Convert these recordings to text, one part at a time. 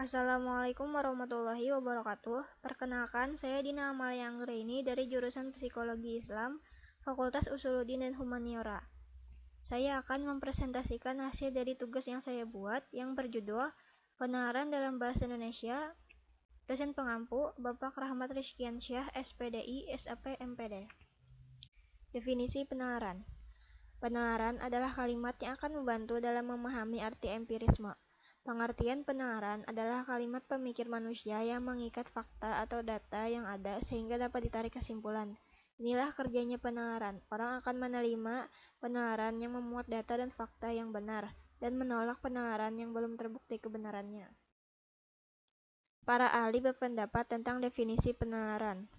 Assalamualaikum warahmatullahi wabarakatuh. Perkenalkan, saya Dina Amalia Anggraini dari jurusan Psikologi Islam, Fakultas Usuluddin dan Humaniora. Saya akan mempresentasikan hasil dari tugas yang saya buat yang berjudul Penalaran dalam Bahasa Indonesia. Dosen pengampu, Bapak Rahmat Rizkiansyah, SPDI, SAP, MPD. Definisi penalaran. Penalaran adalah kalimat yang akan membantu dalam memahami arti empirisme. Pengertian penalaran adalah kalimat pemikir manusia yang mengikat fakta atau data yang ada sehingga dapat ditarik kesimpulan. Inilah kerjanya penalaran. Orang akan menerima penalaran yang memuat data dan fakta yang benar, dan menolak penalaran yang belum terbukti kebenarannya. Para ahli berpendapat tentang definisi penalaran.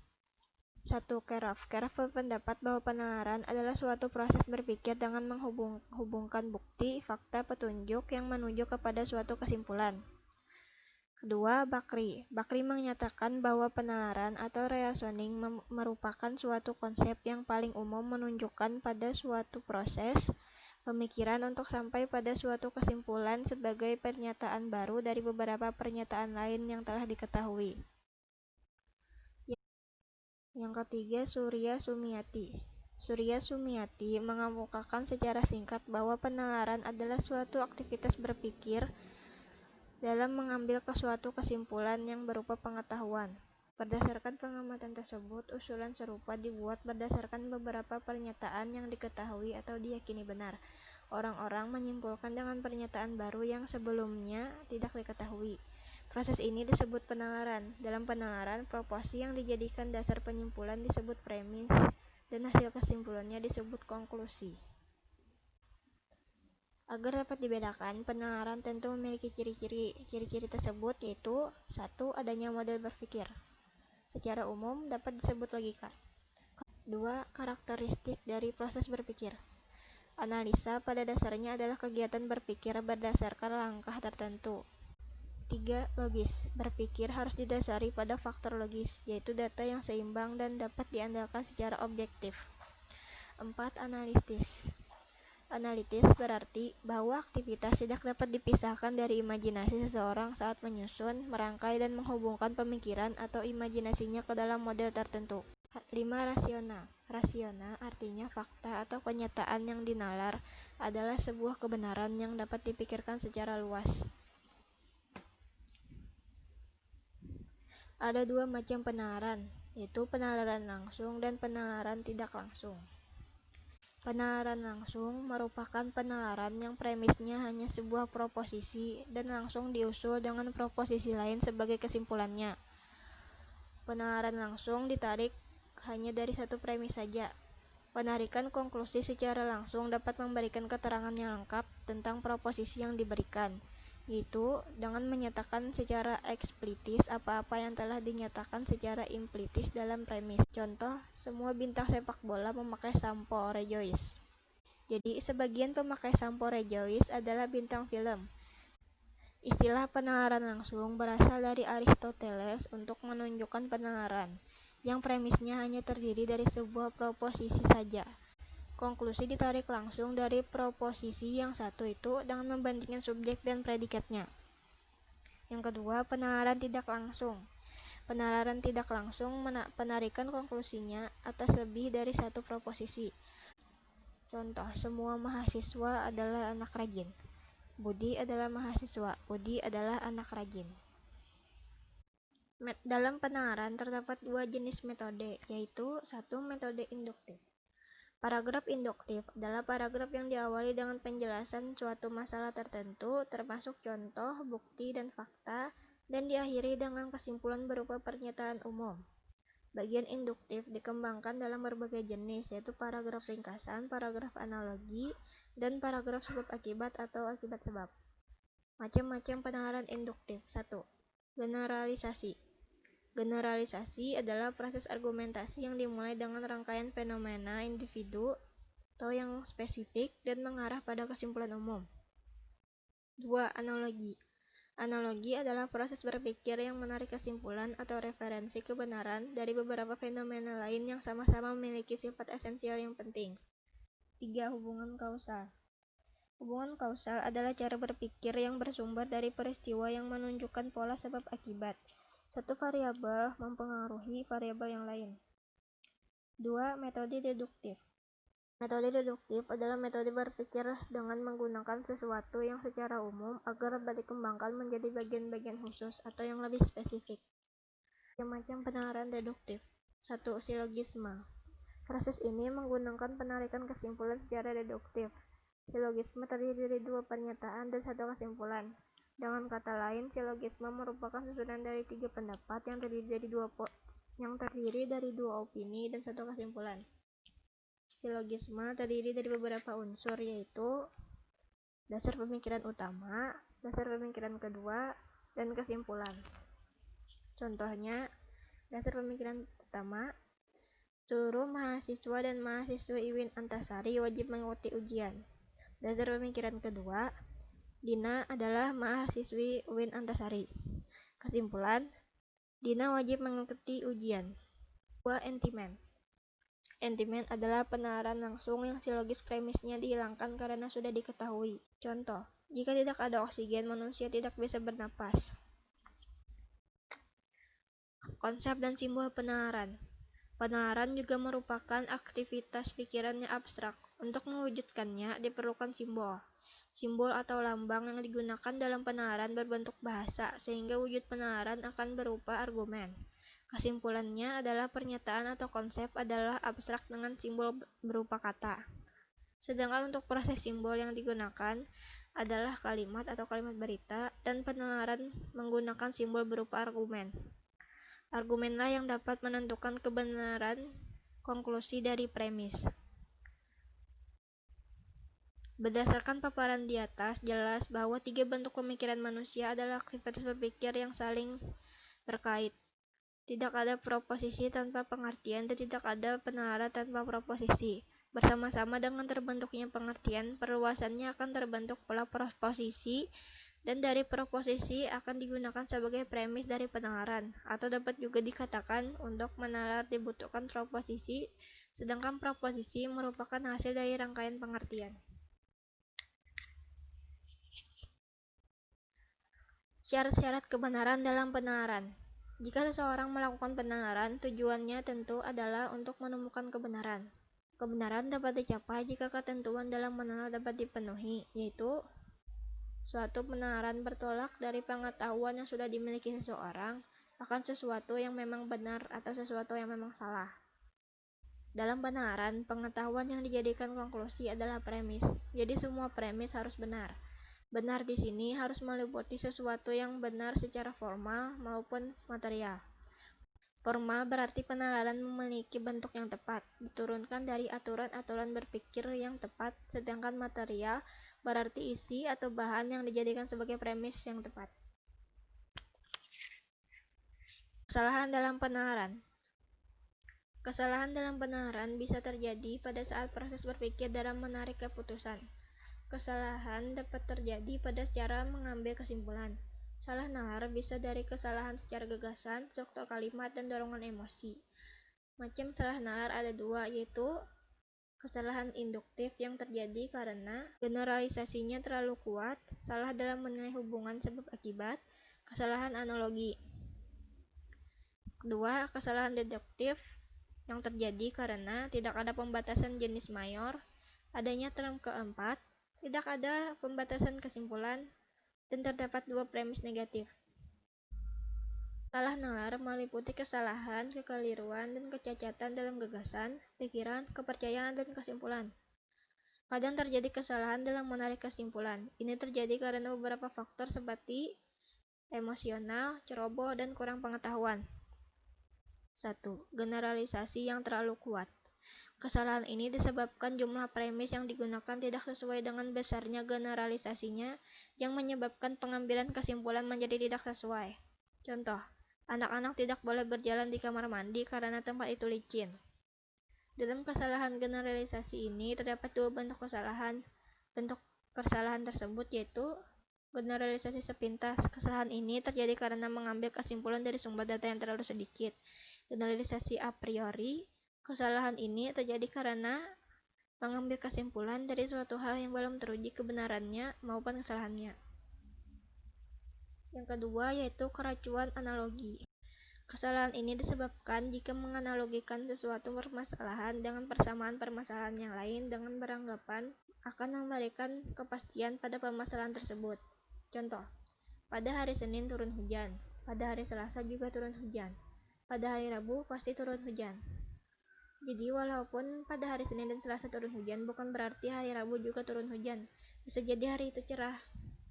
1. Keraf berpendapat bahwa penalaran adalah suatu proses berpikir dengan menghubungkan bukti, fakta, petunjuk yang menuju kepada suatu kesimpulan. Kedua, Bakri menyatakan bahwa penalaran atau reasoning merupakan suatu konsep yang paling umum menunjukkan pada suatu proses pemikiran untuk sampai pada suatu kesimpulan sebagai pernyataan baru dari beberapa pernyataan lain yang telah diketahui. Yang ketiga, Surya Sumiati mengemukakan secara singkat bahwa penalaran adalah suatu aktivitas berpikir dalam mengambil suatu kesimpulan yang berupa pengetahuan. Berdasarkan pengamatan tersebut, usulan serupa dibuat berdasarkan beberapa pernyataan yang diketahui atau diyakini benar. Orang-orang menyimpulkan dengan pernyataan baru yang sebelumnya tidak diketahui. Proses ini disebut penalaran. Dalam penalaran, proporsi yang dijadikan dasar penyimpulan disebut premis, dan hasil kesimpulannya disebut konklusi. Agar dapat dibedakan, penalaran tentu memiliki ciri-ciri. Ciri-ciri tersebut yaitu 1. Adanya model berpikir. Secara umum dapat disebut logika. 2. Karakteristik dari proses berpikir. Analisa pada dasarnya adalah kegiatan berpikir berdasarkan langkah tertentu. 3. Logis. Berpikir harus didasari pada faktor logis, yaitu data yang seimbang dan dapat diandalkan secara objektif. 4. Analitis berarti bahwa aktivitas tidak dapat dipisahkan dari imajinasi seseorang saat menyusun, merangkai, dan menghubungkan pemikiran atau imajinasinya ke dalam model tertentu. 5. Rasional artinya fakta atau kenyataan yang dinalar adalah sebuah kebenaran yang dapat dipikirkan secara luas. Ada dua macam penalaran, yaitu penalaran langsung dan penalaran tidak langsung. Penalaran langsung merupakan penalaran yang premisnya hanya sebuah proposisi dan langsung diusul dengan proposisi lain sebagai kesimpulannya. Penalaran langsung ditarik hanya dari satu premis saja. Penarikan konklusi secara langsung dapat memberikan keterangan yang lengkap tentang proposisi yang diberikan, yaitu dengan menyatakan secara eksplisit apa-apa yang telah dinyatakan secara implisit dalam premis. Contoh, semua bintang sepak bola memakai sampo Rejoice. Jadi, sebagian pemakai sampo Rejoice adalah bintang film. Istilah penalaran langsung berasal dari Aristoteles untuk menunjukkan penalaran, yang premisnya hanya terdiri dari sebuah proposisi saja. Konklusi ditarik langsung dari proposisi yang satu itu dengan membandingkan subjek dan predikatnya. Yang kedua, penalaran tidak langsung. Penalaran tidak langsung penarikan konklusinya atas lebih dari satu proposisi. Contoh, semua mahasiswa adalah anak rajin. Budi adalah mahasiswa. Budi adalah anak rajin. Dalam penalaran terdapat dua jenis metode, yaitu 1. Metode induktif. Paragraf induktif adalah paragraf yang diawali dengan penjelasan suatu masalah tertentu, termasuk contoh, bukti, dan fakta, dan diakhiri dengan kesimpulan berupa pernyataan umum. Bagian induktif dikembangkan dalam berbagai jenis, yaitu paragraf ringkasan, paragraf analogi, dan paragraf sebab akibat atau akibat sebab. Macam-macam penalaran induktif. 1. Generalisasi. Generalisasi adalah proses argumentasi yang dimulai dengan rangkaian fenomena individu atau yang spesifik dan mengarah pada kesimpulan umum. 2. Analogi. Analogi adalah proses berpikir yang menarik kesimpulan atau referensi kebenaran dari beberapa fenomena lain yang sama-sama memiliki sifat esensial yang penting. 3. Hubungan kausal. Hubungan kausal adalah cara berpikir yang bersumber dari peristiwa yang menunjukkan pola sebab akibat. Satu variabel mempengaruhi variabel yang lain. 2. Metode deduktif. Metode deduktif adalah metode berpikir dengan menggunakan sesuatu yang secara umum agar dapat dikembangkan menjadi bagian-bagian khusus atau yang lebih spesifik. Macam penalaran deduktif. 1. Silogisme. Proses ini menggunakan penarikan kesimpulan secara deduktif. Silogisme terdiri dari dua pernyataan dan satu kesimpulan. Dengan kata lain, silogisme merupakan susunan dari tiga pendapat yang terdiri dari dua opini dan satu kesimpulan. Silogisme terdiri dari beberapa unsur, yaitu dasar pemikiran utama, dasar pemikiran kedua, dan kesimpulan. Contohnya, dasar pemikiran utama, seluruh mahasiswa dan mahasiswi UIN Antasari wajib mengikuti ujian. Dasar pemikiran kedua, Dina adalah mahasiswi UIN Antasari. Kesimpulan, Dina wajib mengikuti ujian. 2. Entimen. Entimen adalah penalaran langsung yang silogis premisnya dihilangkan karena sudah diketahui. Contoh, jika tidak ada oksigen, manusia tidak bisa bernapas. Konsep dan simbol penalaran. Penalaran juga merupakan aktivitas pikiran yang abstrak. Untuk mewujudkannya diperlukan simbol. Simbol atau lambang yang digunakan dalam penalaran berbentuk bahasa, sehingga wujud penalaran akan berupa argumen. Kesimpulannya adalah pernyataan atau konsep adalah abstrak dengan simbol berupa kata. Sedangkan untuk proses simbol yang digunakan adalah kalimat atau kalimat berita, dan penalaran menggunakan simbol berupa argumen. Argumenlah yang dapat menentukan kebenaran konklusi dari premis. Berdasarkan paparan di atas, jelas bahwa tiga bentuk pemikiran manusia adalah aktivitas berpikir yang saling berkait. Tidak ada proposisi tanpa pengertian dan tidak ada penalaran tanpa proposisi. Bersama-sama dengan terbentuknya pengertian, perluasannya akan terbentuk pola proposisi, dan dari proposisi akan digunakan sebagai premis dari penalaran, atau dapat juga dikatakan untuk menalar dibutuhkan proposisi, sedangkan proposisi merupakan hasil dari rangkaian pengertian. Syarat-syarat kebenaran dalam penalaran. Jika seseorang melakukan penalaran, tujuannya tentu adalah untuk menemukan kebenaran. Kebenaran dapat dicapai jika ketentuan dalam menalar dapat dipenuhi, yaitu suatu penalaran bertolak dari pengetahuan yang sudah dimiliki seseorang akan sesuatu yang memang benar atau sesuatu yang memang salah. Dalam penalaran, pengetahuan yang dijadikan konklusi adalah premis, jadi semua premis harus benar. Benar di sini harus meliputi sesuatu yang benar secara formal maupun material. Formal berarti penalaran memiliki bentuk yang tepat, diturunkan dari aturan-aturan berpikir yang tepat, sedangkan material berarti isi atau bahan yang dijadikan sebagai premis yang tepat. Kesalahan dalam penalaran. Kesalahan dalam penalaran bisa terjadi pada saat proses berpikir dalam menarik keputusan. Kesalahan dapat terjadi pada cara mengambil kesimpulan. Salah nalar bisa dari kesalahan secara gagasan, struktur kalimat, dan dorongan emosi. Macam salah nalar ada dua, yaitu kesalahan induktif yang terjadi karena generalisasinya terlalu kuat, salah dalam menilai hubungan sebab akibat, kesalahan analogi. Kedua, kesalahan deduktif yang terjadi karena tidak ada pembatasan jenis mayor, adanya term keempat, tidak ada pembatasan kesimpulan, dan terdapat dua premis negatif. Salah nalar meliputi kesalahan, kekeliruan, dan kecacatan dalam gagasan, pikiran, kepercayaan, dan kesimpulan. Kadang terjadi kesalahan dalam menarik kesimpulan. Ini terjadi karena beberapa faktor seperti emosional, ceroboh, dan kurang pengetahuan. 1. Generalisasi yang terlalu kuat. Kesalahan ini disebabkan jumlah premis yang digunakan tidak sesuai dengan besarnya generalisasinya, yang menyebabkan pengambilan kesimpulan menjadi tidak sesuai. Contoh, anak-anak tidak boleh berjalan di kamar mandi karena tempat itu licin. Dalam kesalahan generalisasi ini terdapat dua bentuk kesalahan. Bentuk kesalahan tersebut yaitu generalisasi sepintas. Kesalahan ini terjadi karena mengambil kesimpulan dari sumber data yang terlalu sedikit. Generalisasi a priori. Kesalahan ini terjadi karena mengambil kesimpulan dari suatu hal yang belum teruji kebenarannya maupun kesalahannya. Yang kedua yaitu keracuan analogi. Kesalahan ini disebabkan jika menganalogikan sesuatu permasalahan dengan persamaan permasalahan yang lain dengan beranggapan akan memberikan kepastian pada permasalahan tersebut. Contoh, pada hari Senin turun hujan, pada hari Selasa juga turun hujan, pada hari Rabu pasti turun hujan. Jadi walaupun pada hari Senin dan Selasa turun hujan, bukan berarti hari Rabu juga turun hujan. Bisa jadi hari itu cerah.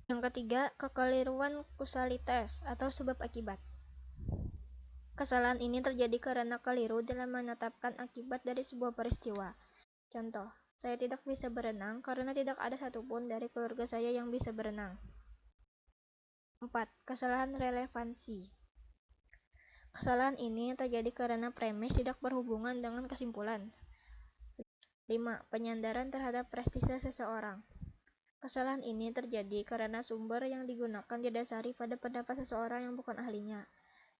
Yang ketiga, kekeliruan kausalitas atau sebab akibat. Kesalahan ini terjadi karena keliru dalam menetapkan akibat dari sebuah peristiwa. Contoh, saya tidak bisa berenang karena tidak ada satupun dari keluarga saya yang bisa berenang. 4. Kesalahan relevansi. Kesalahan ini terjadi karena premis tidak berhubungan dengan kesimpulan. 5. Penyandaran terhadap prestise seseorang. Kesalahan ini terjadi karena sumber yang digunakan didasari pada pendapat seseorang yang bukan ahlinya.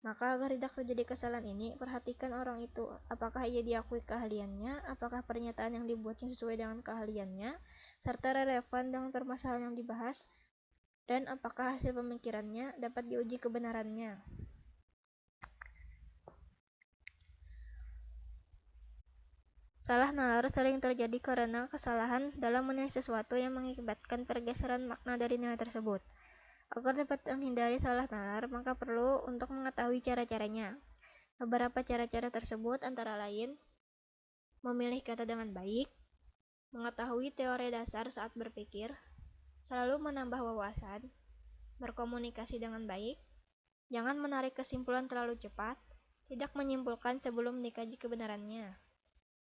Maka agar tidak terjadi kesalahan ini, perhatikan orang itu. Apakah ia diakui keahliannya, apakah pernyataan yang dibuatnya sesuai dengan keahliannya, serta relevan dengan permasalahan yang dibahas, dan apakah hasil pemikirannya dapat diuji kebenarannya. Salah nalar sering terjadi karena kesalahan dalam menilai sesuatu yang mengakibatkan pergeseran makna dari nilai tersebut. Agar dapat menghindari salah nalar, maka perlu untuk mengetahui cara-caranya. Beberapa cara-cara tersebut antara lain memilih kata dengan baik, mengetahui teori dasar saat berpikir, selalu menambah wawasan, berkomunikasi dengan baik, jangan menarik kesimpulan terlalu cepat, tidak menyimpulkan sebelum dikaji kebenarannya,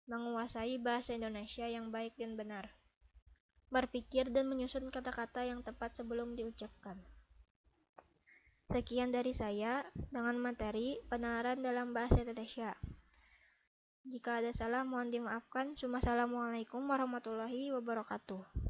menguasai bahasa Indonesia yang baik dan benar, berpikir dan menyusun kata-kata yang tepat sebelum diucapkan. Sekian dari saya dengan materi penalaran dalam bahasa Indonesia. Jika ada salah mohon dimaafkan. Assalamualaikum warahmatullahi wabarakatuh.